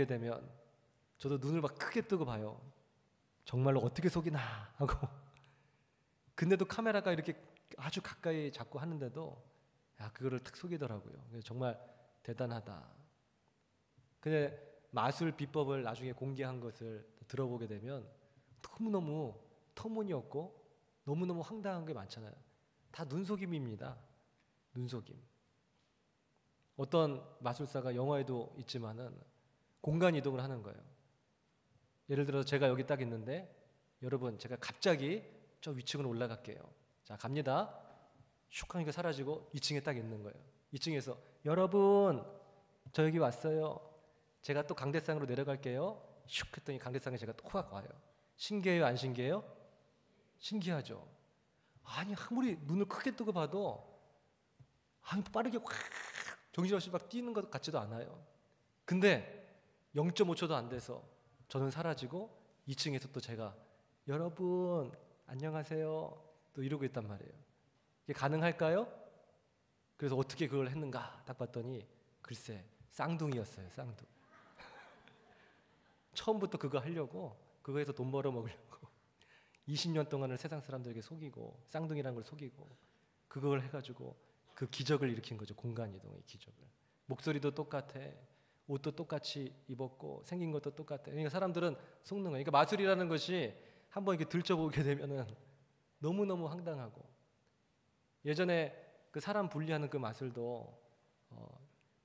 보게 되면 저도 눈을 막 크게 뜨고 봐요. 정말로 어떻게 속이나 하고. 근데도 카메라가 이렇게 아주 가까이 잡고 하는데도 그거를 탁 속이더라고요. 그래서 정말 대단하다. 근데 마술 비법을 나중에 공개한 것을 들어보게 되면 너무너무 터무니없고 너무너무 황당한 게 많잖아요. 다 눈속임입니다. 눈속임. 어떤 마술사가 영화에도 있지만은 공간 이동을 하는 거예요. 예를 들어서 제가 여기 딱 있는데 여러분 제가 갑자기 저 위층으로 올라갈게요. 자 갑니다. 슉 하니까 사라지고 2층에 딱 있는 거예요. 2층에서 여러분 저 여기 왔어요. 제가 또 강대상으로 내려갈게요. 슉 했더니 강대상에 제가 또 확 와요. 신기해요? 안 신기해요? 신기하죠. 아니 아무리 눈을 크게 뜨고 봐도 빠르게 확 정신없이 막 뛰는 것 같지도 않아요. 근데 0.5초도 안 돼서 저는 사라지고 2층에서 또 제가 여러분 안녕하세요 또 이러고 있단 말이에요. 이게 가능할까요? 그래서 어떻게 그걸 했는가 딱 봤더니 글쎄 쌍둥이였어요. 쌍둥이. 처음부터 그거 하려고 그거에서 돈 벌어 먹으려고 20년 동안을 세상 사람들에게 속이고 쌍둥이라는 걸 속이고 그걸 해가지고 그 기적을 일으킨 거죠. 공간 이동의 기적을. 목소리도 똑같아. 옷도 똑같이 입었고 생긴 것도 똑같아. 그러니까 사람들은 속는 거예요. 그러니까 마술이라는 것이 한번 이렇게 들춰보게 되면은 너무너무 황당하고 예전에 그 사람 분리하는 그 마술도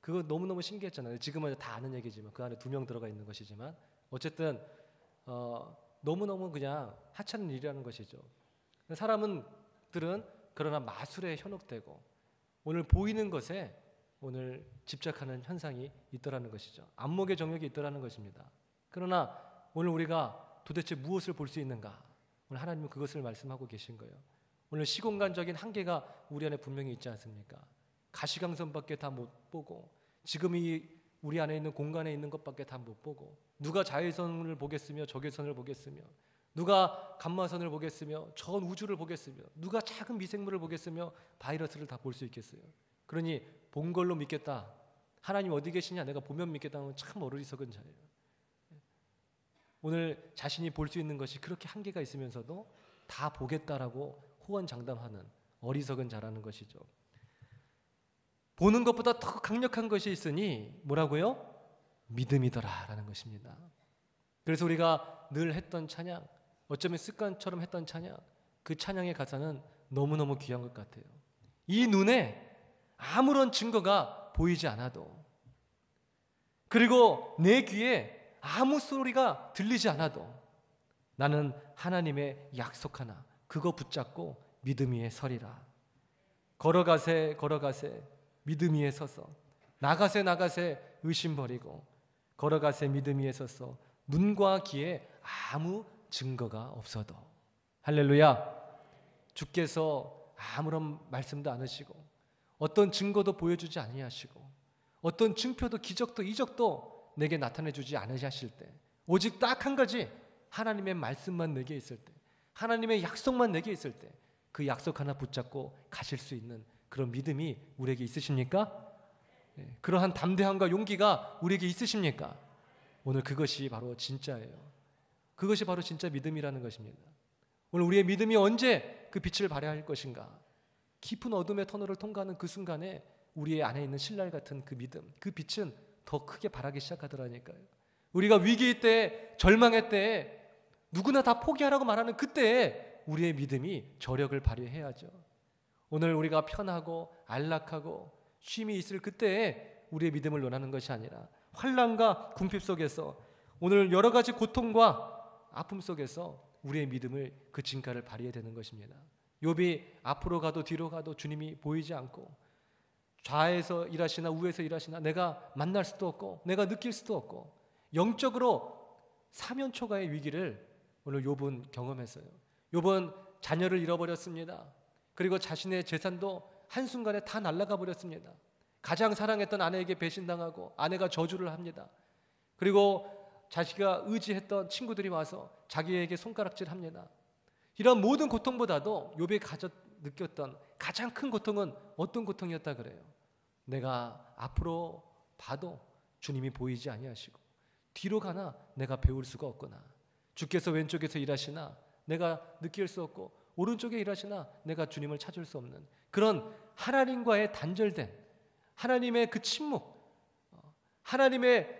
그거 너무너무 신기했잖아요. 지금은 다 아는 얘기지만 그 안에 2명 들어가 있는 것이지만 어쨌든 너무너무 그냥 하찮은 일이라는 것이죠. 사람들은 그러나 마술에 현혹되고 오늘 보이는 것에 오늘 집착하는 현상이 있더라는 것이죠. 안목의 정욕이 있더라는 것입니다. 그러나 오늘 우리가 도대체 무엇을 볼 수 있는가? 오늘 하나님은 그것을 말씀하고 계신 거예요. 오늘 시공간적인 한계가 우리 안에 분명히 있지 않습니까? 가시광선밖에 다 못 보고 지금 이 우리 안에 있는 공간에 있는 것밖에 다 못 보고 누가 자외선을 보겠으며 적외선을 보겠으며 누가 감마선을 보겠으며 전 우주를 보겠으며 누가 작은 미생물을 보겠으며 바이러스를 다 볼 수 있겠어요. 그러니 본 걸로 믿겠다. 하나님 어디 계시냐 내가 보면 믿겠다 하면 참 어리석은 자예요. 오늘 자신이 볼 수 있는 것이 그렇게 한계가 있으면서도 다 보겠다라고 호언장담하는 어리석은 자라는 것이죠. 보는 것보다 더 강력한 것이 있으니 뭐라고요? 믿음이더라라는 것입니다. 그래서 우리가 늘 했던 찬양, 어쩌면 습관처럼 했던 찬양, 그 찬양의 가사는 너무너무 귀한 것 같아요. 이 눈에 아무런 증거가 보이지 않아도 그리고 내 귀에 아무 소리가 들리지 않아도 나는 하나님의 약속 하나 그거 붙잡고 믿음 위에 서리라. 걸어가세 걸어가세 믿음 위에 서서 나가세 나가세 의심 버리고 걸어가세 믿음 위에 서서 눈과 귀에 아무 증거가 없어도 할렐루야. 주께서 아무런 말씀도 안 하시고 어떤 증거도 보여주지 아니하시고 어떤 증표도 기적도 이적도 내게 나타내주지 않으실 때 오직 딱 한 가지 하나님의 말씀만 내게 있을 때 하나님의 약속만 내게 있을 때 그 약속 하나 붙잡고 가실 수 있는 그런 믿음이 우리에게 있으십니까? 네, 그러한 담대함과 용기가 우리에게 있으십니까? 오늘 그것이 바로 진짜예요. 그것이 바로 진짜 믿음이라는 것입니다. 오늘 우리의 믿음이 언제 그 빛을 발휘할 것인가? 깊은 어둠의 터널을 통과하는 그 순간에 우리의 안에 있는 신랄 같은 그 믿음, 그 빛은 더 크게 발하기 시작하더라니까요. 우리가 위기의 때에, 절망의 때에 누구나 다 포기하라고 말하는 그때에 우리의 믿음이 저력을 발휘해야죠. 오늘 우리가 편하고 안락하고 쉼이 있을 그때에 우리의 믿음을 논하는 것이 아니라 환난과 궁핍 속에서 오늘 여러 가지 고통과 아픔 속에서 우리의 믿음을 그 진가를 발휘해야 되는 것입니다. 욥이 앞으로 가도 뒤로 가도 주님이 보이지 않고 좌에서 일하시나 우에서 일하시나 내가 만날 수도 없고 내가 느낄 수도 없고 영적으로 사면초가의 위기를 오늘 욥은 경험했어요. 욥은 자녀를 잃어버렸습니다. 그리고 자신의 재산도 한순간에 다 날아가 버렸습니다. 가장 사랑했던 아내에게 배신당하고 아내가 저주를 합니다. 그리고 자기가 의지했던 친구들이 와서 자기에게 손가락질합니다. 이런 모든 고통보다도 욥이 느꼈던 가장 큰 고통은 어떤 고통이었다 그래요? 내가 앞으로 봐도 주님이 보이지 아니하시고 뒤로 가나 내가 배울 수가 없거나, 주께서 왼쪽에서 일하시나 내가 느낄 수 없고, 오른쪽에 일하시나 내가 주님을 찾을 수 없는 그런 하나님과의 단절된, 하나님의 그 침묵, 하나님의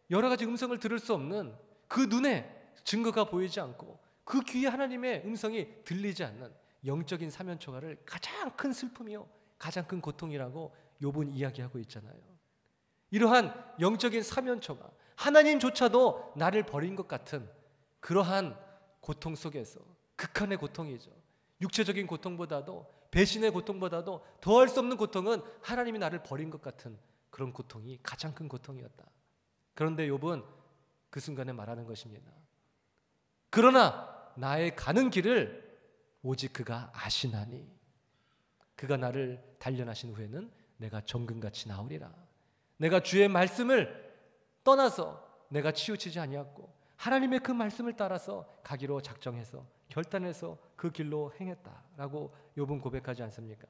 여러 가지 음성을 들을 수 없는, 그 눈에 증거가 보이지 않고 그 귀에 하나님의 음성이 들리지 않는 영적인 사면초가를 가장 큰 슬픔이요, 가장 큰 고통이라고 욥은 이야기하고 있잖아요. 이러한 영적인 사면초가, 하나님조차도 나를 버린 것 같은 그러한 고통 속에서, 극한의 고통이죠. 육체적인 고통보다도, 배신의 고통보다도 더할 수 없는 고통은 하나님이 나를 버린 것 같은 그런 고통이 가장 큰 고통이었다. 그런데 욥은 그 순간에 말하는 것입니다. 그러나 나의 가는 길을 오직 그가 아시나니, 그가 나를 단련하신 후에는 내가 정금같이 나오리라. 내가 주의 말씀을 떠나서 내가 치우치지 아니었고, 하나님의 그 말씀을 따라서 가기로 작정해서 결단해서 그 길로 행했다라고 욥은 고백하지 않습니까?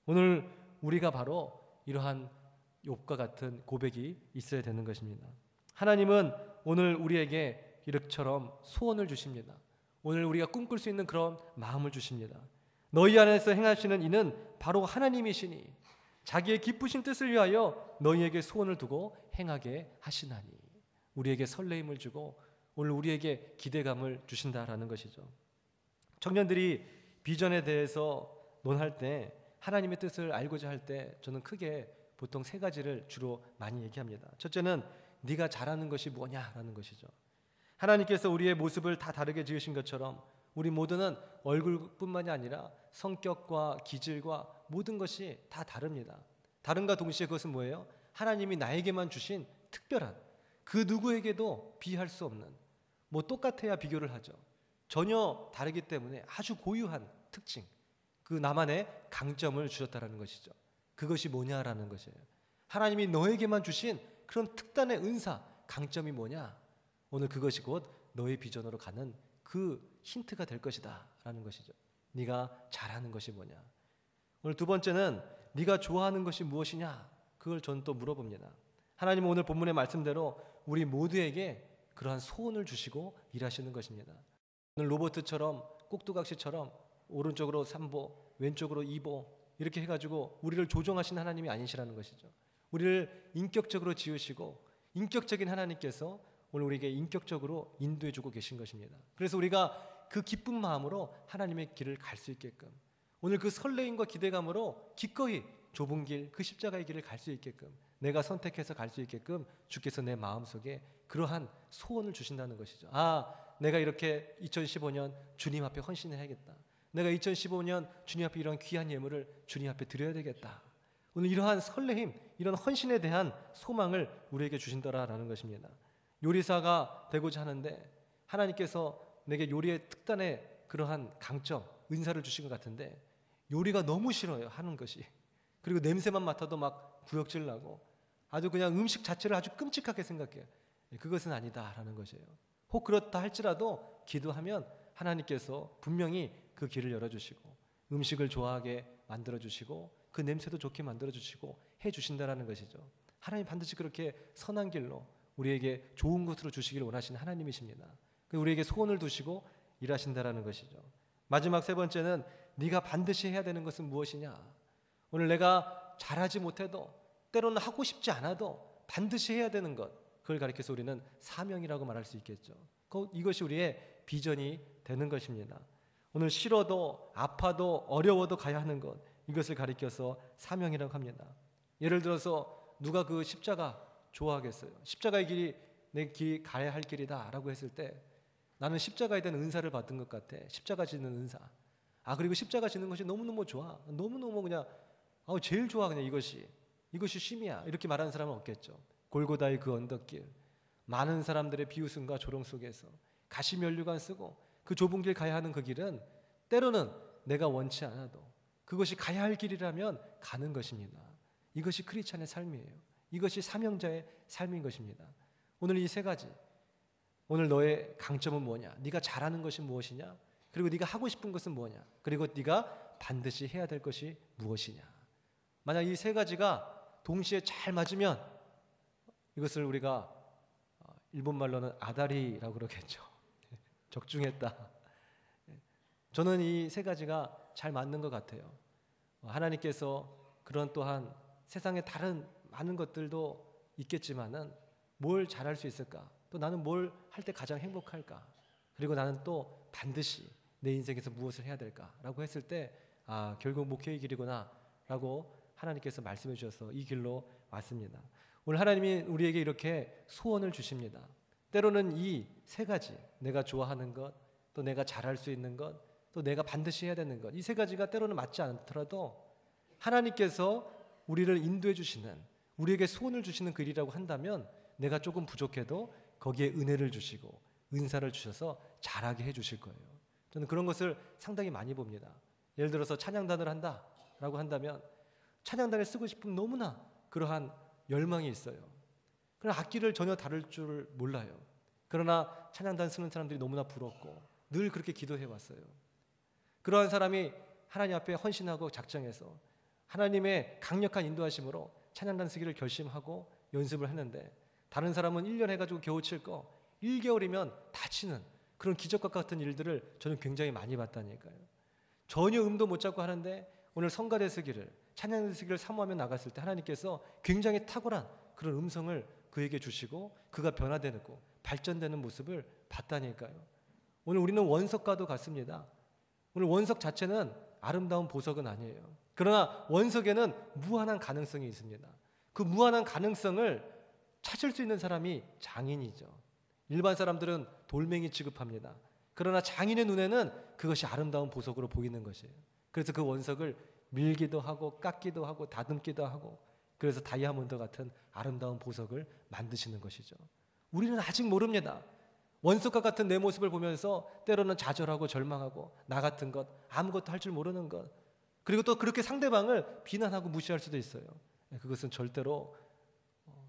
오늘 우리가 바로 이러한 욥과 같은 고백이 있어야 되는 것입니다. 하나님은 오늘 우리에게 이렇게처럼 소원을 주십니다. 오늘 우리가 꿈꿀 수 있는 그런 마음을 주십니다. 너희 안에서 행하시는 이는 바로 하나님이시니 자기의 기쁘신 뜻을 위하여 너희에게 소원을 두고 행하게 하시나니, 우리에게 설레임을 주고 오늘 우리에게 기대감을 주신다라는 것이죠. 청년들이 비전에 대해서 논할 때, 하나님의 뜻을 알고자 할 때 저는 크게 보통 세 가지를 주로 많이 얘기합니다. 첫째는 네가 잘하는 것이 뭐냐라는 것이죠. 하나님께서 우리의 모습을 다 다르게 지으신 것처럼 우리 모두는 얼굴뿐만이 아니라 성격과 기질과 모든 것이 다 다릅니다. 다른가 동시에 그것은 뭐예요? 하나님이 나에게만 주신 특별한, 그 누구에게도 비할 수 없는, 뭐 똑같아야 비교를 하죠. 전혀 다르기 때문에 아주 고유한 특징, 그 나만의 강점을 주셨다라는 것이죠. 그것이 뭐냐라는 것이에요. 하나님이 너에게만 주신 그런 특단의 은사, 강점이 뭐냐? 오늘 그것이 곧 너의 비전으로 가는 그 힌트가 될 것이다 라는 것이죠. 네가 잘하는 것이 뭐냐? 오늘 두 번째는 네가 좋아하는 것이 무엇이냐? 그걸 저는 또 물어봅니다. 하나님은 오늘 본문의 말씀대로 우리 모두에게 그러한 소원을 주시고 일하시는 것입니다. 오늘 로버트처럼, 꼭두각시처럼 오른쪽으로 3보, 왼쪽으로 2보 이렇게 해가지고 우리를 조종하신 하나님이 아니시라는 것이죠. 우리를 인격적으로 지으시고 인격적인 하나님께서 오늘 우리에게 인격적으로 인도해주고 계신 것입니다. 그래서 우리가 그 기쁜 마음으로 하나님의 길을 갈 수 있게끔, 오늘 그 설레임과 기대감으로 기꺼이 좁은 길, 그 십자가의 길을 갈 수 있게끔, 내가 선택해서 갈 수 있게끔 주께서 내 마음속에 그러한 소원을 주신다는 것이죠. 내가 이렇게 2015년 주님 앞에 헌신해야겠다. 내가 2015년 주님 앞에 이런 귀한 예물을 주님 앞에 드려야 되겠다. 오늘 이러한 설레임, 이런 헌신에 대한 소망을 우리에게 주신다라는 것입니다. 요리사가 되고자 하는데 하나님께서 내게 요리의 특단의 그러한 강점, 은사를 주신 것 같은데 요리가 너무 싫어요, 하는 것이. 그리고 냄새만 맡아도 막 구역질 나고 아주 그냥 음식 자체를 아주 끔찍하게 생각해요. 그것은 아니다라는 것이에요. 혹 그렇다 할지라도 기도하면 하나님께서 분명히 그 길을 열어주시고 음식을 좋아하게 만들어주시고 그 냄새도 좋게 만들어주시고 해주신다라는 것이죠. 하나님 반드시 그렇게 선한 길로 우리에게 좋은 것으로 주시기를 원하시는 하나님이십니다. 우리에게 소원을 두시고 일하신다라는 것이죠. 마지막 세 번째는 네가 반드시 해야 되는 것은 무엇이냐? 오늘 내가 잘하지 못해도 때로는 하고 싶지 않아도 반드시 해야 되는 것, 그걸 가리켜서 우리는 사명이라고 말할 수 있겠죠. 이것이 우리의 비전이 되는 것입니다. 오늘 싫어도 아파도 어려워도 가야 하는 것, 이것을 가리켜서 사명이라고 합니다. 예를 들어서 누가 그 십자가 좋아하겠어요? 십자가의 길이 내 길이 가야 할 길이다 라고 했을 때 나는 십자가에 대한 은사를 받은 것 같아. 십자가 지는 은사. 그리고 십자가 지는 것이 너무너무 좋아. 너무너무 그냥 제일 좋아. 그냥 이것이 쉼이야. 이렇게 말하는 사람은 없겠죠. 골고다의 그 언덕길, 많은 사람들의 비웃음과 조롱 속에서 가시면류관 쓰고 그 좁은 길 가야 하는 그 길은 때로는 내가 원치 않아도 그것이 가야 할 길이라면 가는 것입니다. 이것이 크리스찬의 삶이에요. 이것이 사명자의 삶인 것입니다. 오늘 이 세 가지, 오늘 너의 강점은 뭐냐? 네가 잘하는 것이 무엇이냐? 그리고 네가 하고 싶은 것은 뭐냐? 그리고 네가 반드시 해야 될 것이 무엇이냐? 만약 이 세 가지가 동시에 잘 맞으면 이것을 우리가 일본 말로는 아다리라고 그러겠죠. 적중했다. 저는 이 세 가지가 잘 맞는 것 같아요. 하나님께서 그런 또한 세상에 다른 많은 것들도 있겠지만은 뭘 잘할 수 있을까? 또 나는 뭘 할 때 가장 행복할까? 그리고 나는 또 반드시 내 인생에서 무엇을 해야 될까라고 했을 때 결국 목회의 길이구나라고 하나님께서 말씀해 주셔서 이 길로 왔습니다. 오늘 하나님이 우리에게 이렇게 소원을 주십니다. 때로는 이 세 가지, 내가 좋아하는 것, 또 내가 잘할 수 있는 것, 또 내가 반드시 해야 되는 것, 이 세 가지가 때로는 맞지 않더라도 하나님께서 우리를 인도해 주시는, 우리에게 소원을 주시는 그 일이라고 한다면 내가 조금 부족해도 거기에 은혜를 주시고 은사를 주셔서 잘하게 해 주실 거예요. 저는 그런 것을 상당히 많이 봅니다. 예를 들어서 찬양단을 한다라고 한다면 찬양단을 쓰고 싶으면 너무나 그러한 열망이 있어요. 그러나 악기를 전혀 다룰 줄 몰라요. 그러나 찬양단 쓰는 사람들이 너무나 부럽고 늘 그렇게 기도해 왔어요. 그러한 사람이 하나님 앞에 헌신하고 작정해서 하나님의 강력한 인도하심으로 찬양단 쓰기를 결심하고 연습을 했는데 다른 사람은 1년 해가지고 겨우 칠 거 1개월이면 다 치는 그런 기적과 같은 일들을 저는 굉장히 많이 봤다니까요. 전혀 음도 못 잡고 하는데 오늘 성가대 쓰기를 찬양대 쓰기를 사모하며 나갔을 때 하나님께서 굉장히 탁월한 그런 음성을 그에게 주시고 그가 변화되고 발전되는 모습을 봤다니까요. 오늘 우리는 원석과도 같습니다. 오늘 원석 자체는 아름다운 보석은 아니에요. 그러나 원석에는 무한한 가능성이 있습니다. 그 무한한 가능성을 찾을 수 있는 사람이 장인이죠. 일반 사람들은 돌멩이 취급합니다. 그러나 장인의 눈에는 그것이 아름다운 보석으로 보이는 것이에요. 그래서 그 원석을 밀기도 하고 깎기도 하고 다듬기도 하고 그래서 다이아몬드 같은 아름다운 보석을 만드시는 것이죠. 우리는 아직 모릅니다. 원석과 같은 내 모습을 보면서 때로는 좌절하고 절망하고 나 같은 것 아무것도 할 줄 모르는 것 그리고 또 그렇게 상대방을 비난하고 무시할 수도 있어요. 그것은 절대로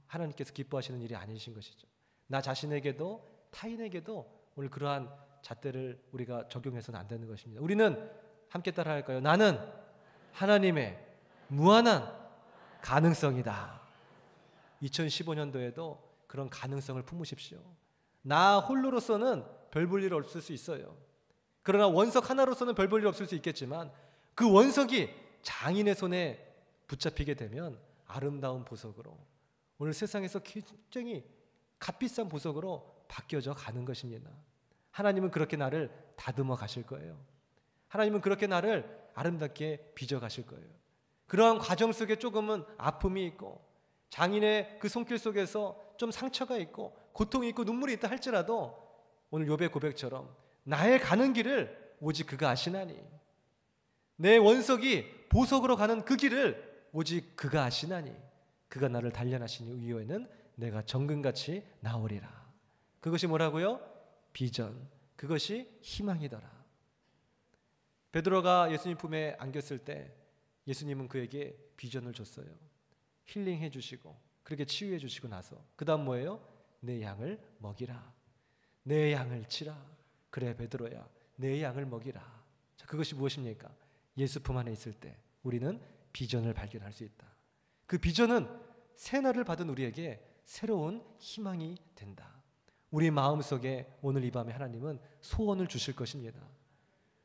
하나님께서 기뻐하시는 일이 아니신 것이죠. 나 자신에게도 타인에게도 오늘 그러한 잣대를 우리가 적용해서는 안 되는 것입니다. 우리는 함께 따라 할까요? 나는 하나님의 무한한 가능성이다. 2015년도에도 그런 가능성을 품으십시오. 나 홀로로서는 별 볼 일 없을 수 있어요. 그러나 원석 하나로서는 별 볼 일 없을 수 있겠지만 그 원석이 장인의 손에 붙잡히게 되면 아름다운 보석으로 오늘 세상에서 굉장히 값비싼 보석으로 바뀌어져 가는 것입니다. 하나님은 그렇게 나를 다듬어 가실 거예요. 하나님은 그렇게 나를 아름답게 빚어 가실 거예요. 그러한 과정 속에 조금은 아픔이 있고 장인의 그 손길 속에서 좀 상처가 있고 고통이 있고 눈물이 있다 할지라도 오늘 욥의 고백처럼 나의 가는 길을 오직 그가 아시나니 내 원석이 보석으로 가는 그 길을 오직 그가 아시나니 그가 나를 단련하신 이후에는 내가 정금같이 나오리라. 그것이 뭐라고요? 비전. 그것이 희망이더라. 베드로가 예수님 품에 안겼을 때 예수님은 그에게 비전을 줬어요. 힐링해 주시고 그렇게 치유해 주시고 나서 그 다음 뭐예요? 내 양을 먹이라. 내 양을 치라. 그래 베드로야 내 양을 먹이라. 자, 그것이 무엇입니까? 예수 품 안에 있을 때 우리는 비전을 발견할 수 있다. 그 비전은 새날을 받은 우리에게 새로운 희망이 된다. 우리 마음속에 오늘 이 밤에 하나님은 소원을 주실 것입니다.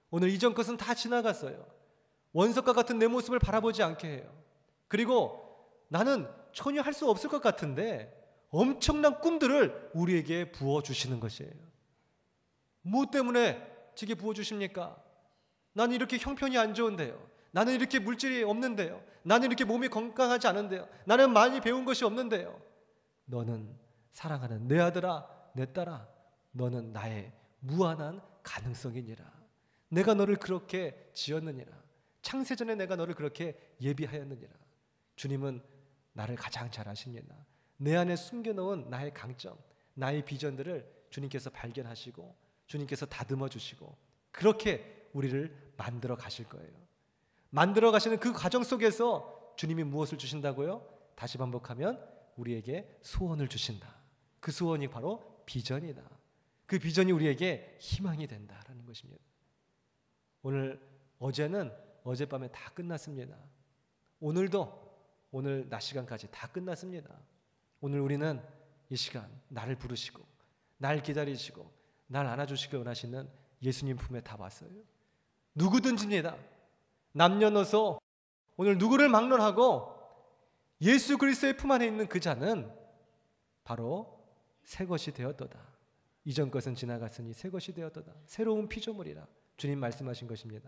오늘 이전 것은 다 지나갔어요. 원석과 같은 내 모습을 바라보지 않게 해요. 그리고 나는 전혀 할 수 없을 것 같은데 엄청난 꿈들을 우리에게 부어주시는 것이에요. 뭐 때문에 제게 부어주십니까? 나는 이렇게 형편이 안 좋은데요. 나는 이렇게 물질이 없는데요. 나는 이렇게 몸이 건강하지 않은데요. 나는 많이 배운 것이 없는데요. 너는 사랑하는 내 아들아, 내 딸아, 너는 나의 무한한 가능성이니라. 내가 너를 그렇게 지었느니라. 창세전에 내가 너를 그렇게 예비하였느니라. 주님은 나를 가장 잘 아십니다. 내 안에 숨겨놓은 나의 강점, 나의 비전들을 주님께서 발견하시고 주님께서 다듬어 주시고 그렇게 우리를 만들어 가실 거예요. 만들어 가시는 그 과정 속에서 주님이 무엇을 주신다고요? 다시 반복하면 우리에게 소원을 주신다. 그 소원이 바로 비전이다. 그 비전이 우리에게 희망이 된다라는 것입니다. 어제는 어젯밤에 다 끝났습니다. 오늘도 오늘 낮 시간까지 다 끝났습니다. 오늘 우리는 이 시간 나를 부르시고 날 기다리시고 날 안아주시길 원하시는 예수님 품에 다 왔어요. 누구든지입니다. 남녀노소 오늘 누구를 막론하고 예수 그리스도의 품 안에 있는 그 자는 바로 새 것이 되었도다. 이전 것은 지나갔으니 새 것이 되었도다. 새로운 피조물이라 주님 말씀하신 것입니다.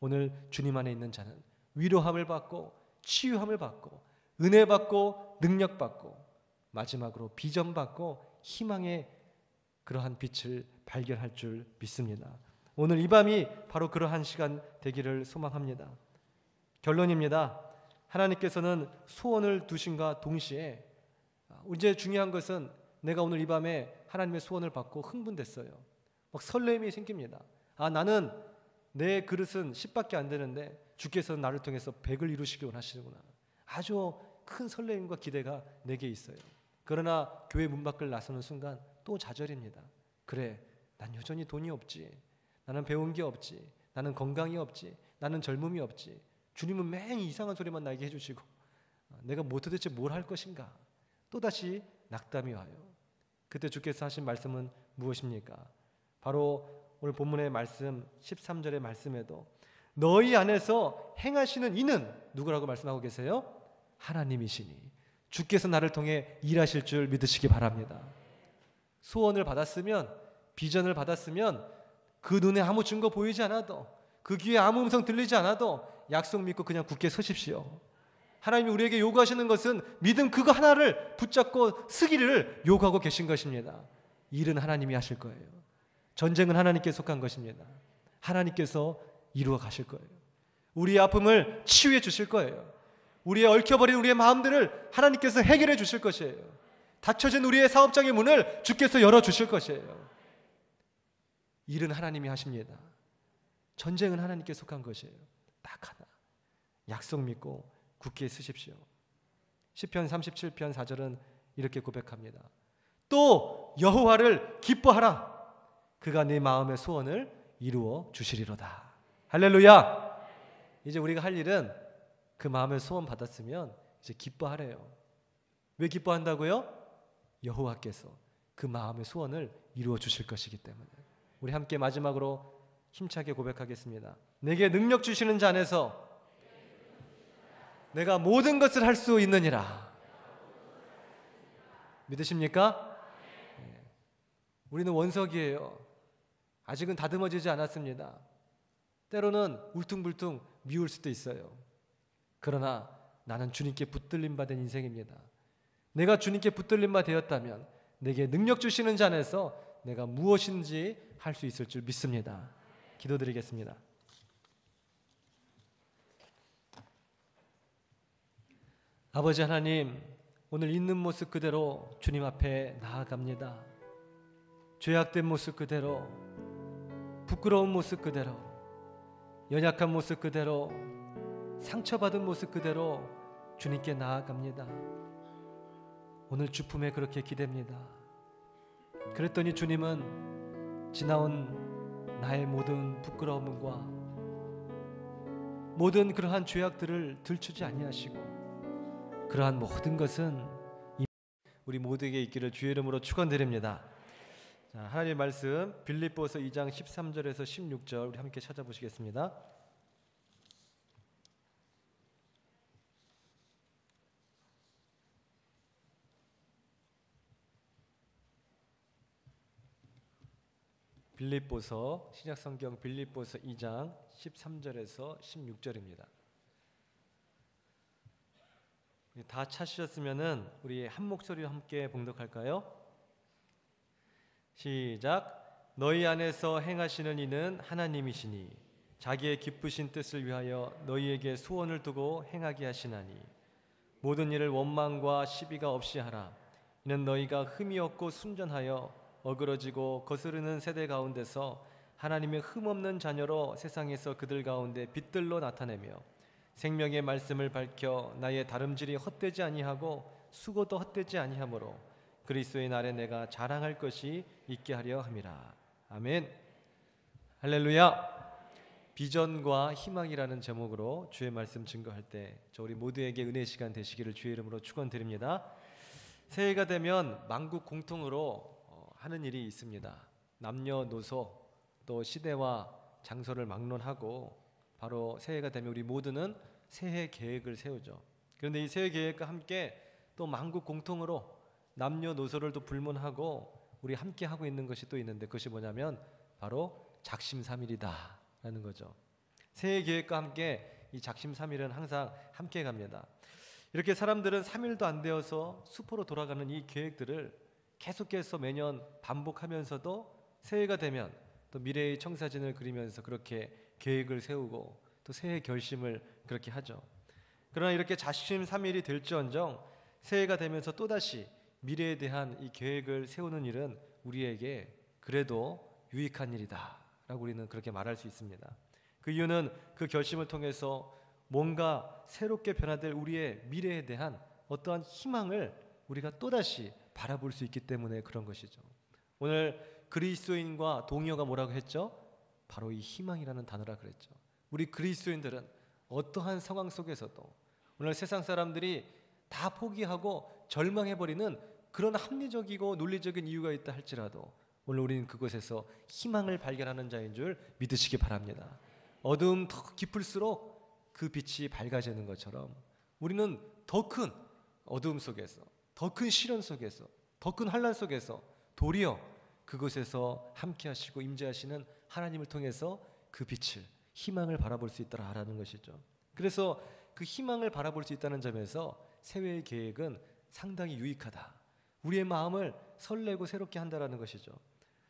오늘 주님 안에 있는 자는 위로함을 받고 치유함을 받고 은혜 받고 능력 받고 마지막으로 비전 받고 희망의 그러한 빛을 발견할 줄 믿습니다. 오늘 이 밤이 바로 그러한 시간 되기를 소망합니다. 결론입니다. 하나님께서는 소원을 두신과 동시에 이제 중요한 것은 내가 오늘 이 밤에 하나님의 소원을 받고 흥분됐어요. 막 설렘이 생깁니다. 나는 내 그릇은 10밖에 안 되는데 주께서는 나를 통해서 100을 이루시길 원하시는구나. 아주 큰 설렘과 기대가 내게 있어요. 그러나 교회 문 밖을 나서는 순간 또 좌절입니다. 그래, 난 여전히 돈이 없지. 나는 배운 게 없지. 나는 건강이 없지. 나는 젊음이 없지. 주님은 매일 이상한 소리만 나게 해주시고 내가 도대체 뭘 할 것인가. 또다시 낙담이 와요. 그때 주께서 하신 말씀은 무엇입니까? 바로 오늘 본문의 말씀 13절의 말씀에도 너희 안에서 행하시는 이는 누구라고 말씀하고 계세요? 하나님이시니 주께서 나를 통해 일하실 줄 믿으시기 바랍니다. 소원을 받았으면, 비전을 받았으면 그 눈에 아무 증거 보이지 않아도, 그 귀에 아무 음성 들리지 않아도 약속 믿고 그냥 굳게 서십시오. 하나님이 우리에게 요구하시는 것은 믿음 그거 하나를 붙잡고 쓰기를 요구하고 계신 것입니다. 일은 하나님이 하실 거예요. 전쟁은 하나님께 속한 것입니다. 하나님께서 이루어 가실 거예요. 우리의 아픔을 치유해 주실 거예요. 우리의 얽혀버린 우리의 마음들을 하나님께서 해결해 주실 것이에요. 닫혀진 우리의 사업장의 문을 주께서 열어주실 것이에요. 일은 하나님이 하십니다. 전쟁은 하나님께 속한 것이에요. 딱 하나, 약속 믿고 굳게 쓰십시오. 시편 37편 4절은 이렇게 고백합니다. 또 여호와를 기뻐하라. 그가 네 마음의 소원을 이루어 주시리로다. 할렐루야. 이제 우리가 할 일은 그 마음의 소원 받았으면 이제 기뻐하래요. 왜 기뻐한다고요? 여호와께서 그 마음의 소원을 이루어 주실 것이기 때문에. 우리 함께 마지막으로 힘차게 고백하겠습니다. 내게 능력 주시는 자 안에서 내가 모든 것을 할 수 있느니라. 믿으십니까? 우리는 원석이에요. 아직은 다듬어지지 않았습니다. 때로는 울퉁불퉁 미울 수도 있어요. 그러나 나는 주님께 붙들림 받은 인생입니다. 내가 주님께 붙들림 바 되었다면 내게 능력 주시는 자 안에서 내가 무엇인지 할 수 있을 줄 믿습니다. 기도드리겠습니다. 아버지 하나님, 오늘 있는 모습 그대로 주님 앞에 나아갑니다. 죄악된 모습 그대로, 부끄러운 모습 그대로, 연약한 모습 그대로, 상처받은 모습 그대로 주님께 나아갑니다. 오늘 주품에 그렇게 기댑니다. 그랬더니 주님은 지나온 나의 모든 부끄러움과 모든 그러한 죄악들을 들추지 아니하시고 그러한 모든 것은 우리 모두에게 있기를 주의 이름으로 축원드립니다. 자, 하나님의 말씀 빌립보서 2장 13절에서 16절 우리 함께 찾아보시겠습니다. 빌립보서 신약성경 빌립보서 2장 13절에서 16절입니다. 다 찾으셨으면은 우리 한 목소리로 함께 봉독할까요? 시작. 너희 안에서 행하시는 이는 하나님이시니 자기의 기쁘신 뜻을 위하여 너희에게 소원을 두고 행하게 하시나니 모든 일을 원망과 시비가 없이 하라. 이는 너희가 흠이 없고 순전하여 어그러지고 거스르는 세대 가운데서 하나님의 흠없는 자녀로 세상에서 그들 가운데 빛들로 나타내며 생명의 말씀을 밝혀 나의 다름질이 헛되지 아니하고 수고도 헛되지 아니하므로 그리스도의 날에 내가 자랑할 것이 있게 하려 함이라. 아멘. 할렐루야. 비전과 희망이라는 제목으로 주의 말씀 증거할 때 저 우리 모두에게 은혜의 시간 되시기를 주의 이름으로 축원드립니다. 새해가 되면 만국 공통으로 하는 일이 있습니다. 남녀노소 또 시대와 장소를 막론하고 바로 새해가 되면 우리 모두는 새해 계획을 세우죠. 그런데 이 새해 계획과 함께 또 만국 공통으로 남녀노소를 또 불문하고 우리 함께 하고 있는 것이 또 있는데, 그것이 뭐냐면 바로 작심삼일이다라는 거죠. 새해 계획과 함께 이 작심삼일은 항상 함께 갑니다. 이렇게 사람들은 3일도 안 되어서 수포로 돌아가는 이 계획들을 계속해서 매년 반복하면서도 새해가 되면 또 미래의 청사진을 그리면서 그렇게 계획을 세우고 또 새해 결심을 그렇게 하죠. 그러나 이렇게 작심삼일이 될지언정 새해가 되면서 또다시 미래에 대한 이 계획을 세우는 일은 우리에게 그래도 유익한 일이다 라고 우리는 그렇게 말할 수 있습니다. 그 이유는 그 결심을 통해서 뭔가 새롭게 변화될 우리의 미래에 대한 어떠한 희망을 우리가 또다시 바라볼 수 있기 때문에 그런 것이죠. 오늘 그리스도인과 동의어가 뭐라고 했죠? 바로 이 희망이라는 단어라 그랬죠. 우리 그리스도인들은 어떠한 상황 속에서도 오늘 세상 사람들이 다 포기하고 절망해버리는 그런 합리적이고 논리적인 이유가 있다 할지라도 오늘 우리는 그곳에서 희망을 발견하는 자인 줄 믿으시기 바랍니다. 어두움 더 깊을수록 그 빛이 밝아지는 것처럼 우리는 더 큰 어두움 속에서, 더 큰 시련 속에서, 더 큰 환난 속에서 도리어 그곳에서 함께 하시고 임재하시는 하나님을 통해서 그 빛을, 희망을 바라볼 수 있다라는 것이죠. 그래서 그 희망을 바라볼 수 있다는 점에서 새해의 계획은 상당히 유익하다. 우리의 마음을 설레고 새롭게 한다라는 것이죠.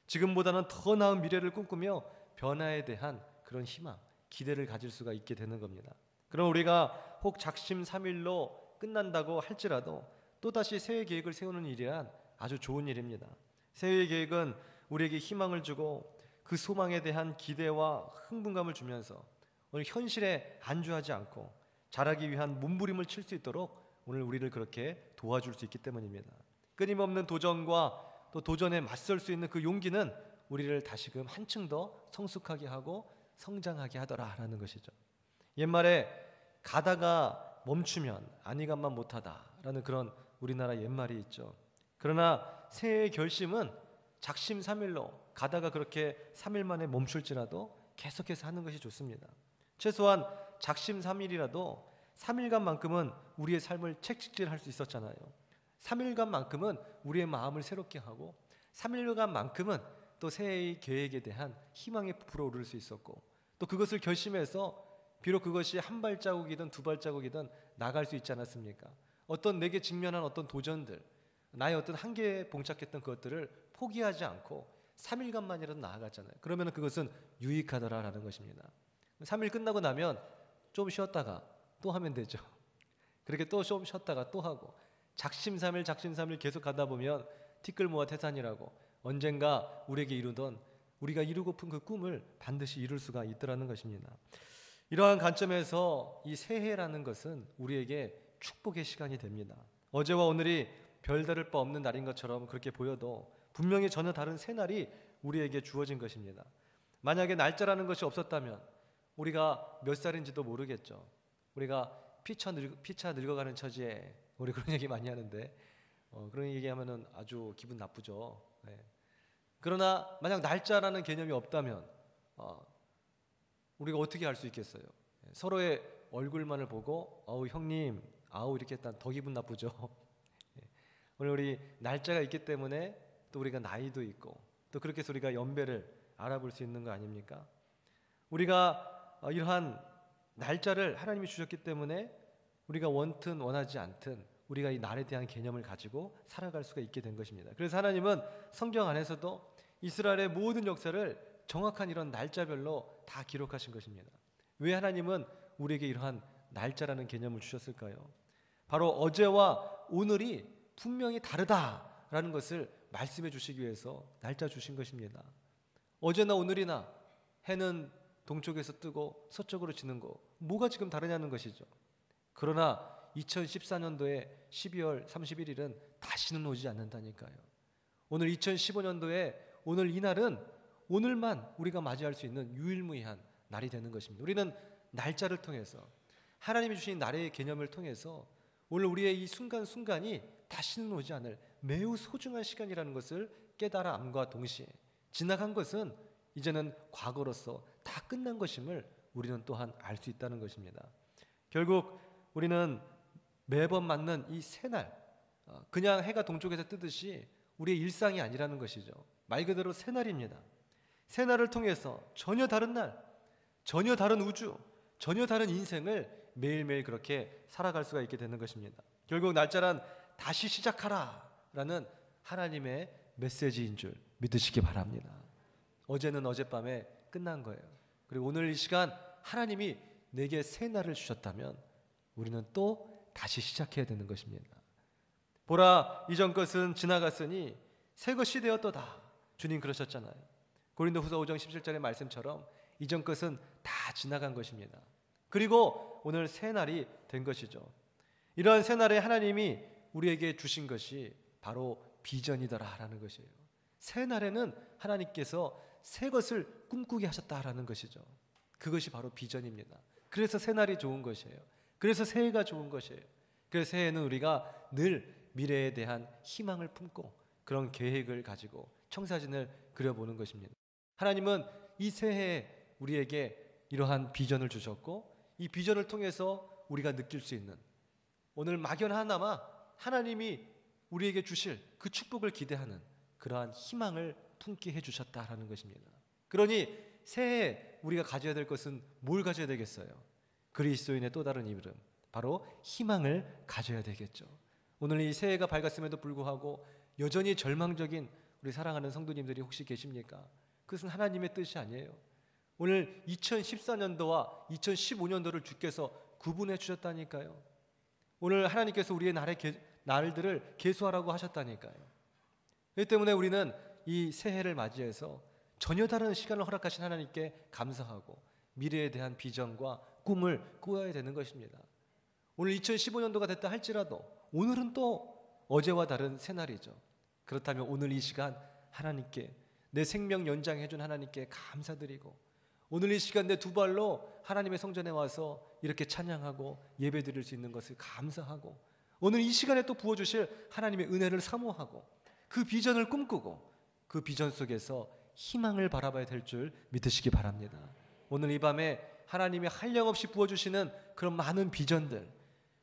지금보다는 더 나은 미래를 꿈꾸며 변화에 대한 그런 희망, 기대를 가질 수가 있게 되는 겁니다. 그럼 우리가 혹 작심삼일로 끝난다고 할지라도 또다시 새해 계획을 세우는 일이란 아주 좋은 일입니다. 새해 계획은 우리에게 희망을 주고 그 소망에 대한 기대와 흥분감을 주면서 오늘 현실에 안주하지 않고 자라기 위한 몸부림을 칠 수 있도록 오늘 우리를 그렇게 도와줄 수 있기 때문입니다. 끊임없는 도전과 또 도전에 맞설 수 있는 그 용기는 우리를 다시금 한층 더 성숙하게 하고 성장하게 하더라라는 것이죠. 옛말에 가다가 멈추면 안희감만 못하다라는 그런 우리나라 옛말이 있죠. 그러나 새해의 결심은 작심삼일로 가다가 그렇게 3일 만에 멈출지라도 계속해서 하는 것이 좋습니다. 최소한 작심삼일이라도 3일간만큼은 우리의 삶을 책찍질할 수 있었잖아요. 3일간만큼은 우리의 마음을 새롭게 하고 3일간만큼은 또 새해의 계획에 대한 희망에 부풀어오를 수 있었고 또 그것을 결심해서 비록 그것이 한 발자국이든 두 발자국이든 나갈 수 있지 않았습니까? 어떤 내게 직면한 어떤 도전들, 나의 어떤 한계에 봉착했던 그것들을 포기하지 않고 3일간만이라도 나아갔잖아요. 그러면 그것은 유익하더라라는 것입니다. 3일 끝나고 나면 좀 쉬었다가 또 하면 되죠. 그렇게 또 좀 쉬었다가 또 하고 작심삼일 계속 가다 보면 티끌모아 태산이라고 언젠가 우리에게 이루던 우리가 이루고픈 그 꿈을 반드시 이룰 수가 있더라는 것입니다. 이러한 관점에서 이 새해라는 것은 우리에게 축복의 시간이 됩니다. 어제와 오늘이 별다를 바 없는 날인 것처럼 그렇게 보여도 분명히 전혀 다른 새날이 우리에게 주어진 것입니다. 만약에 날짜라는 것이 없었다면 우리가 몇 살인지도 모르겠죠. 우리가 피차 늙어가는 처지에 우리 그런 얘기 많이 하는데 그런 얘기하면은 아주 기분 나쁘죠. 네. 그러나 만약 날짜라는 개념이 없다면 우리가 어떻게 할 수 있겠어요? 서로의 얼굴만을 보고 아우 형님 아우 이렇게 했다 더 기분 나쁘죠. 오늘 우리 날짜가 있기 때문에 또 우리가 나이도 있고 또 그렇게 해서 우리가 연배를 알아볼 수 있는 거 아닙니까? 우리가 이러한 날짜를 하나님이 주셨기 때문에 우리가 원튼 원하지 않든 우리가 이 날에 대한 개념을 가지고 살아갈 수가 있게 된 것입니다. 그래서 하나님은 성경 안에서도 이스라엘의 모든 역사를 정확한 이런 날짜별로 다 기록하신 것입니다. 왜 하나님은 우리에게 이러한 날짜라는 개념을 주셨을까요? 바로 어제와 오늘이 분명히 다르다라는 것을 말씀해 주시기 위해서 날짜 주신 것입니다. 어제나 오늘이나 해는 동쪽에서 뜨고 서쪽으로 지는 거 뭐가 지금 다르냐는 것이죠. 그러나 2014년도에 12월 31일은 다시는 오지 않는다니까요. 오늘 2015년도에 오늘 이날은 오늘만 우리가 맞이할 수 있는 유일무이한 날이 되는 것입니다. 우리는 날짜를 통해서 하나님이 주신 날의 개념을 통해서 오늘 우리의 이 순간순간이 다시는 오지 않을 매우 소중한 시간이라는 것을 깨달음과 동시에 지나간 것은 이제는 과거로서 다 끝난 것임을 우리는 또한 알 수 있다는 것입니다. 결국 우리는 매번 맞는 이 새날, 그냥 해가 동쪽에서 뜨듯이 우리의 일상이 아니라는 것이죠. 말 그대로 새날입니다. 새날을 통해서 전혀 다른 날, 전혀 다른 우주, 전혀 다른 인생을 매일매일 그렇게 살아갈 수가 있게 되는 것입니다. 결국 날짜란 다시 시작하라 라는 하나님의 메시지인 줄 믿으시기 바랍니다. 어제는 어젯밤에 끝난 거예요. 그리고 오늘 이 시간 하나님이 내게 새 날을 주셨다면 우리는 또 다시 시작해야 되는 것입니다. 보라, 이전 것은 지나갔으니 새 것이 되었도다. 주님 그러셨잖아요. 고린도후서 5장 17절의 말씀처럼 이전 것은 다 지나간 것입니다. 그리고 오늘 새 날이 된 것이죠. 이러한 새 날에 하나님이 우리에게 주신 것이 바로 비전이더라라는 것이에요. 새 날에는 하나님께서 새 것을 꿈꾸게 하셨다라는 것이죠. 그것이 바로 비전입니다. 그래서 새 날이 좋은 것이에요. 그래서 새해가 좋은 것이에요. 그래서 새해는 우리가 늘 미래에 대한 희망을 품고 그런 계획을 가지고 청사진을 그려보는 것입니다. 하나님은 이 새해에 우리에게 이러한 비전을 주셨고 이 비전을 통해서 우리가 느낄 수 있는 오늘 막연하나마 하나님이 우리에게 주실 그 축복을 기대하는 그러한 희망을 품게 해주셨다라는 것입니다. 그러니 새해에 우리가 가져야 될 것은 뭘 가져야 되겠어요? 그리스도인의 또 다른 이름, 바로 희망을 가져야 되겠죠. 오늘 이 새해가 밝았음에도 불구하고 여전히 절망적인 우리 사랑하는 성도님들이 혹시 계십니까? 그것은 하나님의 뜻이 아니에요. 오늘 2014년도와 2015년도를 주께서 구분해 주셨다니까요. 오늘 하나님께서 우리의 날들을 계수하라고 하셨다니까요. 그렇기 때문에 우리는 이 새해를 맞이해서 전혀 다른 시간을 허락하신 하나님께 감사하고 미래에 대한 비전과 꿈을 꾸어야 되는 것입니다. 오늘 2015년도가 됐다 할지라도 오늘은 또 어제와 다른 새날이죠. 그렇다면 오늘 이 시간 하나님께 내 생명 연장해 준 하나님께 감사드리고 오늘 이 시간 내 두 발로 하나님의 성전에 와서 이렇게 찬양하고 예배드릴 수 있는 것을 감사하고 오늘 이 시간에 또 부어주실 하나님의 은혜를 사모하고 그 비전을 꿈꾸고 그 비전 속에서 희망을 바라봐야 될 줄 믿으시기 바랍니다. 오늘 이 밤에 하나님이 한량없이 부어주시는 그런 많은 비전들,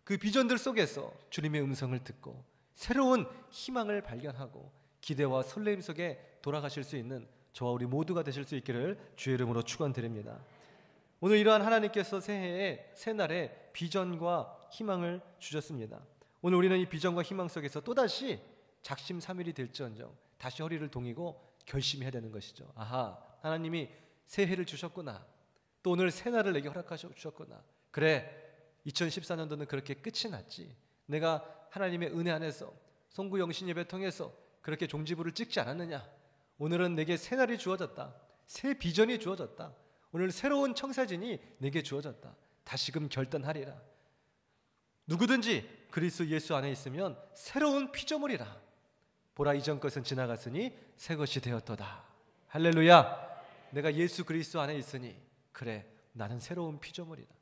그 비전들 속에서 주님의 음성을 듣고 새로운 희망을 발견하고 기대와 설렘 속에 돌아가실 수 있는 저와 우리 모두가 되실 수 있기를 주의 이름으로 축원드립니다. 오늘 이러한 하나님께서 새해에 새날에 비전과 희망을 주셨습니다. 오늘 우리는 이 비전과 희망 속에서 또다시 작심삼일이 될지언정 다시 허리를 동이고 결심해야 되는 것이죠. 아하, 하나님이 새해를 주셨구나. 또 오늘 새날을 내게 허락하셔 주셨구나. 그래, 2014년도는 그렇게 끝이 났지. 내가 하나님의 은혜 안에서 송구 영신 예배 통해서 그렇게 종지부를 찍지 않았느냐. 오늘은 내게 새날이 주어졌다. 새 비전이 주어졌다. 오늘 새로운 청사진이 내게 주어졌다. 다시금 결단하리라. 누구든지 그리스도 예수 안에 있으면 새로운 피조물이라. 보라, 이전 것은 지나갔으니 새 것이 되었도다. 할렐루야. 내가 예수 그리스도 안에 있으니 그래, 나는 새로운 피조물이다.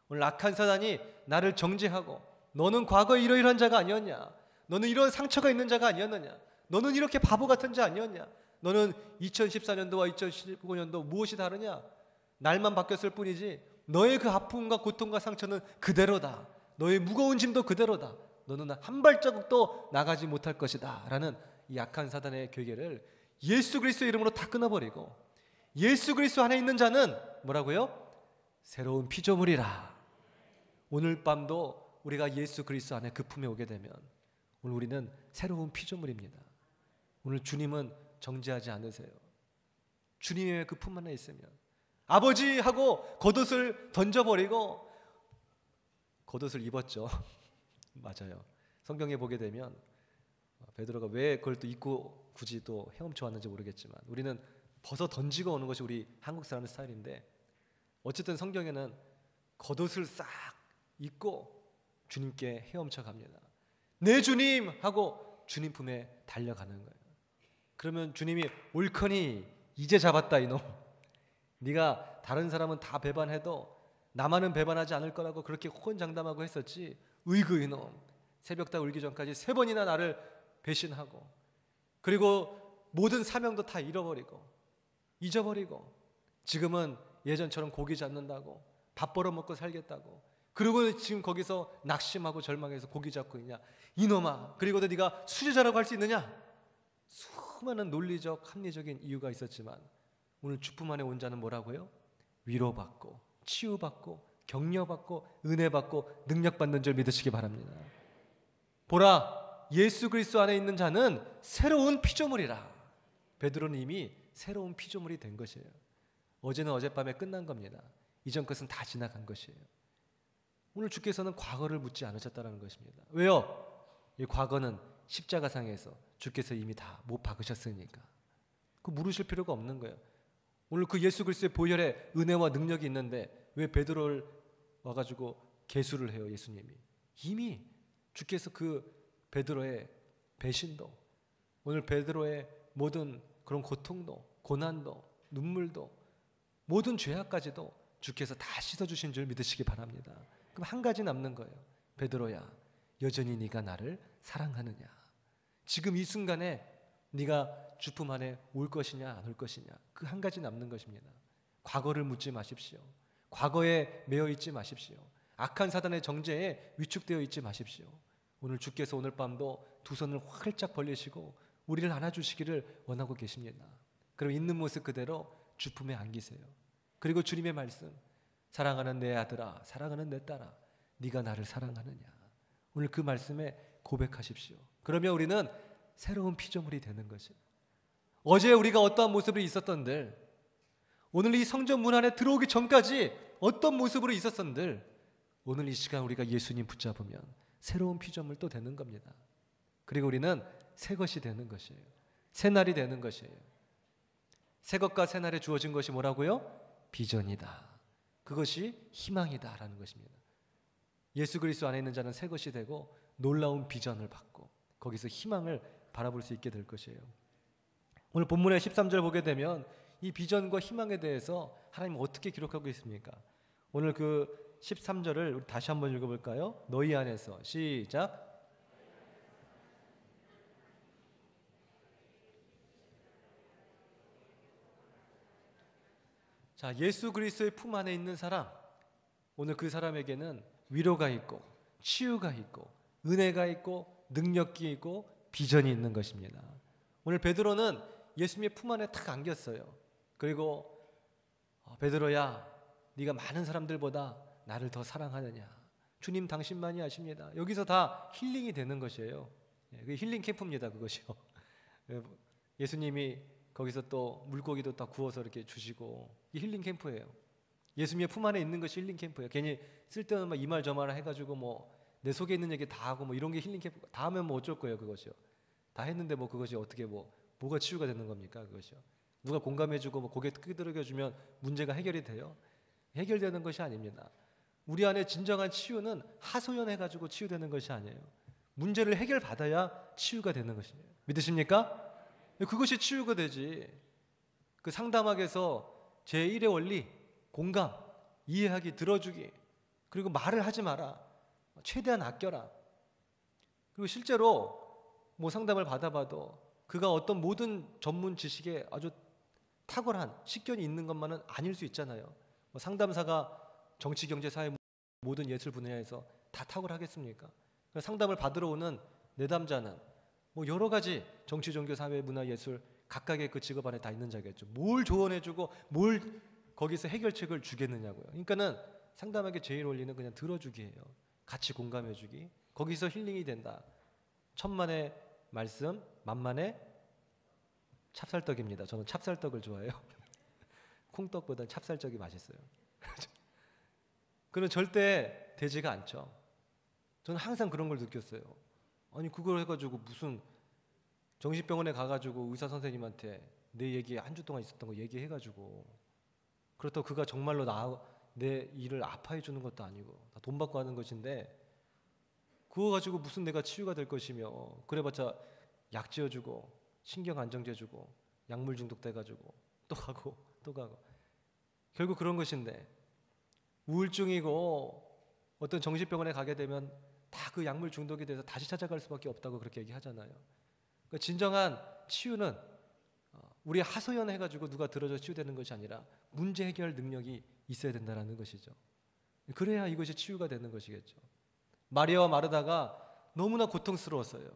오늘 악한 사단이 나를 정죄하고 너는 과거에 이러이러한 자가 아니었냐, 너는 이런 상처가 있는 자가 아니었느냐, 너는 이렇게 바보 같은 자 아니었냐, 너는 2014년도와 2015년도 무엇이 다르냐, 날만 바뀌었을 뿐이지 너의 그 아픔과 고통과 상처는 그대로다. 너의 무거운 짐도 그대로다. 너는 한 발자국도 나가지 못할 것이다 라는 이 악한 사단의 괴계를 예수 그리스도 이름으로 다 끊어버리고 예수 그리스도 안에 있는 자는 뭐라고요? 새로운 피조물이라. 오늘 밤도 우리가 예수 그리스도 안에 그 품에 오게 되면 오늘 우리는 새로운 피조물입니다. 오늘 주님은 정죄하지 않으세요. 주님의 그 품 안에 있으면 아버지 하고 겉옷을 던져버리고 겉옷을 입었죠. 맞아요. 성경에 보게 되면 베드로가 왜 그걸 또 입고 굳이 또 헤엄쳐 왔는지 모르겠지만 우리는 벗어 던지고 오는 것이 우리 한국 사람의 스타일인데 어쨌든 성경에는 겉옷을 싹 입고 주님께 헤엄쳐 갑니다. 내 주님 하고 주님 품에 달려가는 거예요. 그러면 주님이 옳거니 이제 잡았다 이놈. 네가 다른 사람은 다 배반해도 나만은 배반하지 않을 거라고 그렇게 호언장담하고 했었지. 으이그 이놈. 새벽 다 울기 전까지 3번이나 나를 배신하고 그리고 모든 사명도 다 잃어버리고 잊어버리고 지금은 예전처럼 고기 잡는다고 밥 벌어먹고 살겠다고 그리고 지금 거기서 낙심하고 절망해서 고기 잡고 있냐 이놈아. 그리고도 네가 수제자라고 할 수 있느냐. 수많은 논리적 합리적인 이유가 있었지만 오늘 주품 안에 온 자는 뭐라고요? 위로받고 치유받고 격려받고 은혜받고 능력받는 줄 믿으시기 바랍니다. 보라 예수 그리스도 안에 있는 자는 새로운 피조물이라. 베드로는 이미 새로운 피조물이 된 것이에요. 어제는 어젯밤에 끝난 겁니다. 이전 것은 다 지나간 것이에요. 오늘 주께서는 과거를 묻지 않으셨다는 것입니다. 왜요? 이 과거는 십자가상에서 주께서 이미 다 못 박으셨으니까 그 물으실 필요가 없는 거예요. 오늘 그 예수 그리스도의 보혈에 은혜와 능력이 있는데 왜 베드로를 와가지고 계수를 해요? 예수님이 이미 주께서 그 베드로의 배신도 오늘 베드로의 모든 그런 고통도 고난도 눈물도 모든 죄악까지도 주께서 다 씻어주신 줄 믿으시기 바랍니다. 그럼 한 가지 남는 거예요. 베드로야 여전히 네가 나를 사랑하느냐. 지금 이 순간에 네가 주품 안에 올 것이냐 안 올 것이냐 그 한 가지 남는 것입니다. 과거를 묻지 마십시오. 과거에 매여 있지 마십시오. 악한 사단의 정죄에 위축되어 있지 마십시오. 오늘 주께서 오늘 밤도 두 손을 활짝 벌리시고 우리를 안아주시기를 원하고 계십니다. 그럼 있는 모습 그대로 주품에 안기세요. 그리고 주님의 말씀 사랑하는 내 아들아 사랑하는 내 딸아 네가 나를 사랑하느냐. 오늘 그 말씀에 고백하십시오. 그러면 우리는 새로운 피조물이 되는 것이에요. 어제 우리가 어떠한 모습으로 있었던들 오늘 이 성전 문 안에 들어오기 전까지 어떤 모습으로 있었던들 오늘 이 시간 우리가 예수님 붙잡으면 새로운 피조물 또 되는 겁니다. 그리고 우리는 새 것이 되는 것이에요. 새 날이 되는 것이에요. 새 것과 새 날에 주어진 것이 뭐라고요? 비전이다. 그것이 희망이다 라는 것입니다. 예수 그리스도 안에 있는 자는 새 것이 되고 놀라운 비전을 받고 거기서 희망을 바라볼 수 있게 될 것이에요. 오늘 본문의 13절 보게 되면 이 비전과 희망에 대해서 하나님 어떻게 기록하고 있습니까? 오늘 그 13절을 우리 다시 한번 읽어볼까요? 너희 안에서 시작. 자, 예수 그리스도의 품 안에 있는 사람 오늘 그 사람에게는 위로가 있고 치유가 있고 은혜가 있고 능력이 있고 비전이 있는 것입니다. 오늘 베드로는 예수님의 품 안에 탁 안겼어요. 그리고 베드로야 네가 많은 사람들보다 나를 더 사랑하느냐. 주님 당신만이 아십니다. 여기서 다 힐링이 되는 것이에요. 그 힐링 캠프입니다. 그것이요. 예수님이 거기서 또 물고기도 다 구워서 이렇게 주시고 이 힐링 캠프예요. 예수님의 품 안에 있는 것이 힐링 캠프예요. 괜히 쓸데없는 이 말 저 말 해가지고 뭐 내 속에 있는 얘기 다 하고 뭐 이런 게 힐링 캠프. 다 하면 뭐 어쩔 거예요. 그것이요. 다 했는데 뭐 그것이 어떻게 뭐가 치유가 되는 겁니까? 그것이요. 누가 공감해주고 뭐 고개 끄덕여주면 문제가 해결이 돼요? 해결되는 것이 아닙니다. 우리 안에 진정한 치유는 하소연해가지고 치유되는 것이 아니에요. 문제를 해결받아야 치유가 되는 것이에요. 믿으십니까? 그것이 치유가 되지. 그 상담학에서 제1의 원리 공감, 이해하기, 들어주기 그리고 말을 하지 마라. 최대한 아껴라. 그리고 실제로 뭐 상담을 받아봐도 그가 어떤 모든 전문 지식에 아주 탁월한 식견이 있는 것만은 아닐 수 있잖아요. 뭐 상담사가 정치, 경제, 사회 모든 예술 분야에서 다 탁월하겠습니까? 상담을 받으러 오는 내담자는 뭐 여러 가지 정치, 종교, 사회, 문화, 예술 각각의 그 직업 안에 다 있는 자겠죠. 뭘 조언해주고 뭘 거기서 해결책을 주겠느냐고요. 그러니까는 상담하기 제일 원리는 그냥 들어주기예요. 같이 공감해주기. 거기서 힐링이 된다. 천만의 말씀, 만만의 찹쌀떡입니다. 저는 찹쌀떡을 좋아해요. 콩떡보다 찹쌀떡이 맛있어요. 그건 절대 되지가 않죠. 저는 항상 그런 걸 느꼈어요. 아니 그걸 해가지고 무슨 정신병원에 가가지고 의사 선생님한테 내 얘기 한 주 동안 있었던 거 얘기해가지고 그렇다고 그가 정말로 내 일을 아파해 주는 것도 아니고 다 돈 받고 하는 것인데 그거 가지고 무슨 내가 치유가 될 것이며 그래봤자 약 지어주고 신경 안정제 주고 약물 중독돼가지고 또 가고 또 가고 결국 그런 것인데 우울증이고 어떤 정신병원에 가게 되면 다 그 약물 중독이 돼서 다시 찾아갈 수밖에 없다고 그렇게 얘기하잖아요. 그러니까 진정한 치유는 우리 하소연 해가지고 누가 들어줘 치유되는 것이 아니라 문제 해결 능력이 있어야 된다는 것이죠. 그래야 이것이 치유가 되는 것이겠죠. 마리아와 마르다가 너무나 고통스러웠어요.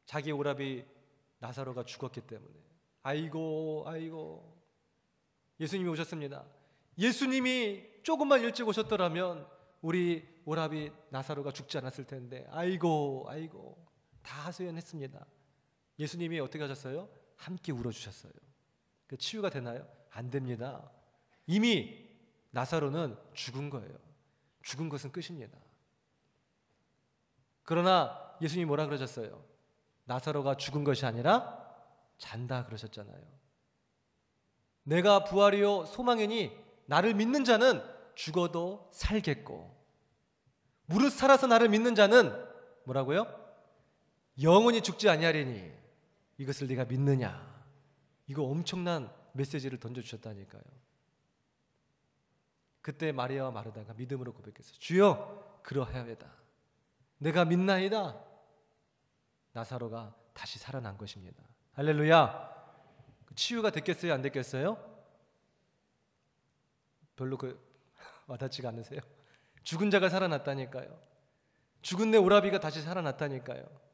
자기 오라비 나사로가 죽었기 때문에. 아이고 아이고. 예수님이 오셨습니다. 예수님이 조금만 일찍 오셨더라면 우리 오라비 나사로가 죽지 않았을 텐데. 아이고 아이고. 다 하소연했습니다. 예수님이 어떻게 하셨어요? 함께 울어주셨어요. 그 치유가 되나요? 안 됩니다. 이미 나사로는 죽은 거예요. 죽은 것은 끝입니다. 그러나 예수님이 뭐라 그러셨어요? 나사로가 죽은 것이 아니라 잔다 그러셨잖아요. 내가 부활이요 소망이니 나를 믿는 자는 죽어도 살겠고 무릇 살아서 나를 믿는 자는 뭐라고요? 영원히 죽지 아니하리니 이것을 네가 믿느냐. 이거 엄청난 메시지를 던져주셨다니까요. 그때 마리아와 마르다가 믿음으로 고백했어요. 주여 그러하여다. 내가 믿나이다. 나사로가 다시 살아난 것입니다. 할렐루야. 치유가 됐겠어요? 안 됐겠어요? 별로 와닿지가 않으세요? 죽은 자가 살아났다니까요. 죽은 내 오라비가 다시 살아났다니까요.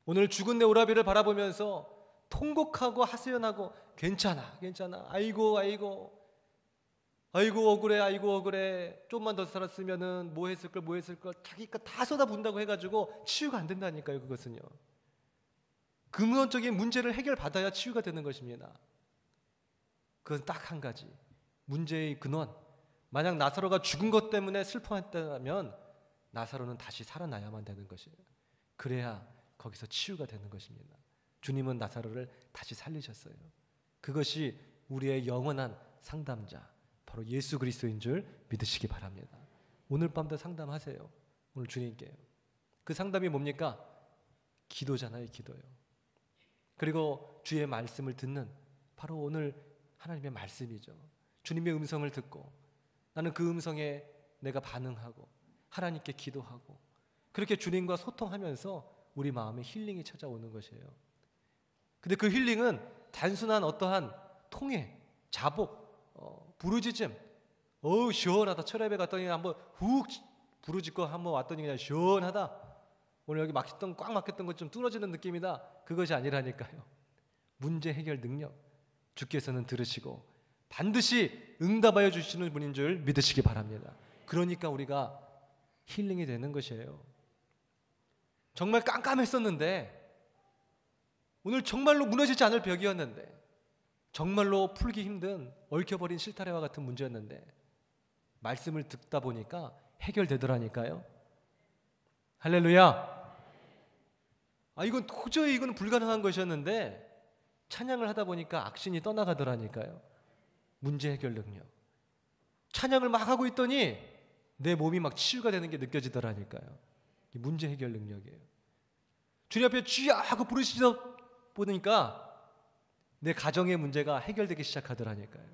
오늘 죽은 내 오라비를 바라보면서 통곡하고 하소연하고 괜찮아 괜찮아 아이고 아이고 아이고 억울해 아이고 억울해 좀만 더 살았으면은 뭐 했을 걸 자기가 다 쏟아붓는다고 해가지고 치유가 안 된다니까요. 그것은요. 근원적인 문제를 해결받아야 치유가 되는 것입니다. 그건 딱 한 가지. 문제의 근원. 만약 나사로가 죽은 것 때문에 슬퍼했다면 나사로는 다시 살아나야만 되는 것이에요. 그래야 거기서 치유가 되는 것입니다. 주님은 나사로를 다시 살리셨어요. 그것이 우리의 영원한 상담자 바로 예수 그리스도인 줄 믿으시기 바랍니다. 오늘 밤도 상담하세요. 오늘 주님께요. 그 상담이 뭡니까? 기도잖아요. 기도요. 그리고 주의 말씀을 듣는 바로 오늘 하나님의 말씀이죠. 주님의 음성을 듣고 나는 그 음성에 내가 반응하고 하나님께 기도하고 그렇게 주님과 소통하면서 우리 마음에 힐링이 찾아오는 것이에요. 근데 그 힐링은 단순한 어떠한 통해, 자복, 부르짖음, 시원하다. 철야배 갔더니 한번 훅 부르짖고 한번 왔더니 그냥 시원하다. 오늘 여기 꽉 막혔던 것 좀 뚫어지는 느낌이다. 그것이 아니라니까요. 문제 해결 능력 주께서는 들으시고 반드시 응답하여 주시는 분인 줄 믿으시기 바랍니다. 그러니까 우리가 힐링이 되는 것이에요. 정말 깜깜했었는데 오늘 정말로 무너지지 않을 벽이었는데 정말로 풀기 힘든 얽혀버린 실타래와 같은 문제였는데 말씀을 듣다 보니까 해결되더라니까요. 할렐루야. 이건 도저히 이건 불가능한 것이었는데 찬양을 하다 보니까 악신이 떠나가더라니까요. 문제 해결 능력. 찬양을 막 하고 있더니 내 몸이 막 치유가 되는 게 느껴지더라니까요. 이 문제 해결 능력이에요. 주님 앞에 주야 하고 부르시다 보니까 내 가정의 문제가 해결되기 시작하더라니까요.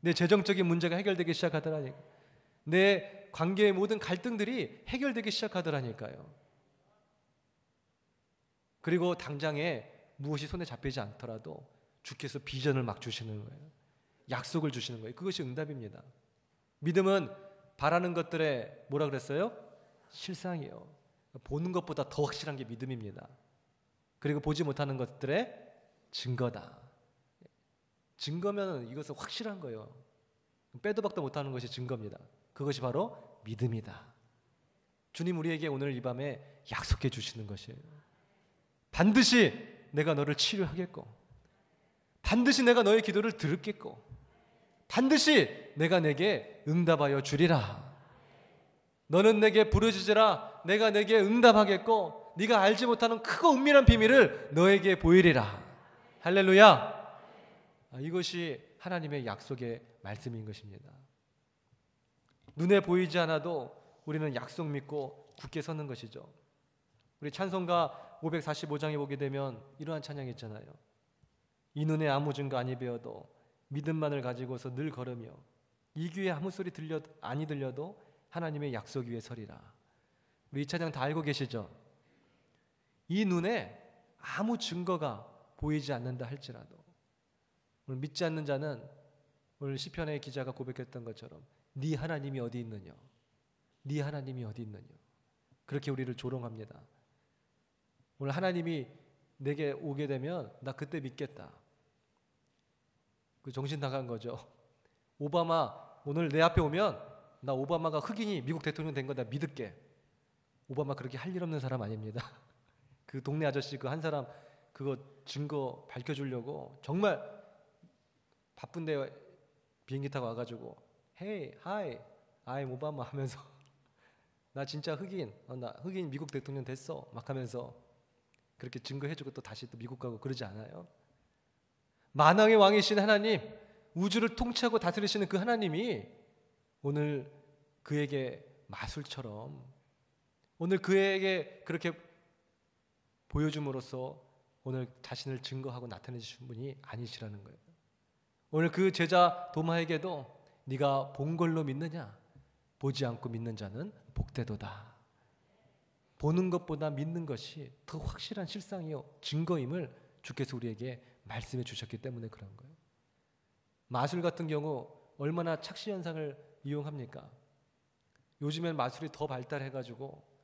내 재정적인 문제가 해결되기 시작하더라니까요. 내 관계의 모든 갈등들이 해결되기 시작하더라니까요. 그리고 당장에 무엇이 손에 잡히지 않더라도 주께서 비전을 막 주시는 거예요. 약속을 주시는 거예요. 그것이 응답입니다. 믿음은 바라는 것들에 뭐라 그랬어요? 실상이요. 보는 것보다 더 확실한 게 믿음입니다. 그리고 보지 못하는 것들의 증거다. 증거면 이것은 확실한 거예요. 빼도 박도 못하는 것이 증거입니다. 그것이 바로 믿음이다. 주님 우리에게 오늘 이 밤에 약속해 주시는 것이에요. 반드시 내가 너를 치료하겠고 반드시 내가 너의 기도를 들었겠고 반드시 내가 내게 응답하여 주리라. 너는 내게 부르짖으라. 내가 내게 응답하겠고 네가 알지 못하는 크고 은밀한 비밀을 너에게 보이리라. 할렐루야. 이것이 하나님의 약속의 말씀인 것입니다. 눈에 보이지 않아도 우리는 약속 믿고 굳게 서는 것이죠. 우리 찬송가 545장에 보게 되면 이러한 찬양이 있잖아요. 이 눈에 아무 증거 아니 배어도 믿음만을 가지고서 늘 걸으며 이 귀에 아무 소리 아니 들려도 하나님의 약속 위에 서리라. 우리 이 찬양 다 알고 계시죠? 이 눈에 아무 증거가 보이지 않는다 할지라도 오늘 믿지 않는 자는 오늘 시편의 기자가 고백했던 것처럼 네 하나님이 어디 있느냐, 네 하나님이 어디 있느냐, 그렇게 우리를 조롱합니다. 오늘 하나님이 내게 오게 되면 나 그때 믿겠다. 그 정신 나간 거죠. 오바마 오늘 내 앞에 오면 나 오바마가 흑인이 미국 대통령 된 거 나 믿을게. 오바마 그렇게 할 일 없는 사람 아닙니다. 그 동네 아저씨 그 한 사람 그거 증거 밝혀주려고 정말 바쁜데 비행기 타고 와가지고 Hey, hi, I'm 오바마 하면서 나 진짜 흑인, 나 흑인 미국 대통령 됐어 막 하면서 그렇게 증거해주고 또 다시 또 미국 가고 그러지 않아요? 만왕의 왕이신 하나님, 우주를 통치하고 다스리시는 그 하나님이 오늘 그에게 마술처럼 오늘 그에게 그렇게 보여줌으로써 오늘 자신을 증거하고 나타내주신 분이 아니시라는 거예요. 오늘 그 제자 도마에게도 네가 본 걸로 믿느냐? 보지 않고 믿는 자는 복되도다. 보는 것보다 믿는 것이 더 확실한 실상이요 증거임을 주께서 우리에게 말씀해 주셨기 때문에 그런 거예요. 마술 같은 경우 얼마나 착시 현상을 이용합니까? 요즘엔 마술이 더 발달해가지고